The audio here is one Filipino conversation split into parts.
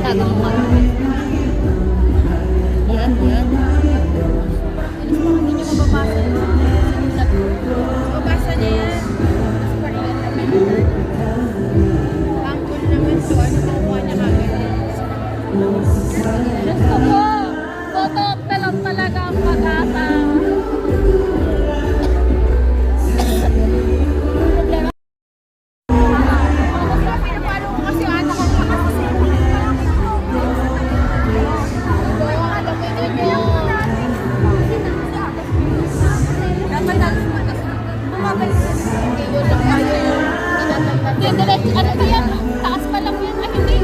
Tagang mo. Yan, yan. Hindi nyo mababasa. Mababasa niya yan. Korean naman. Angkol naman to. Ano makuha niya kagad? Diyos ko po. Photo op na lang talaga ang pag-asa. Pinapalo ko kasi yung anak ko kasi dapat bumabalik na yun lang tayo yung Hindi, direct, ano ba yan? Taas pa lang yan. Ay, hindi.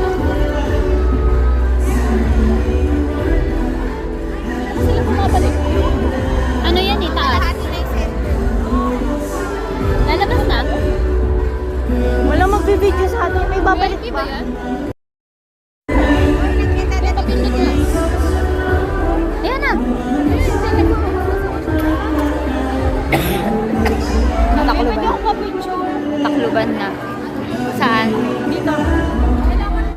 Ano sila bumabalik? Ano yan eh, taas? Lalabas na? walang magbibideo sa atin, may babalik VIP pa. ba yan?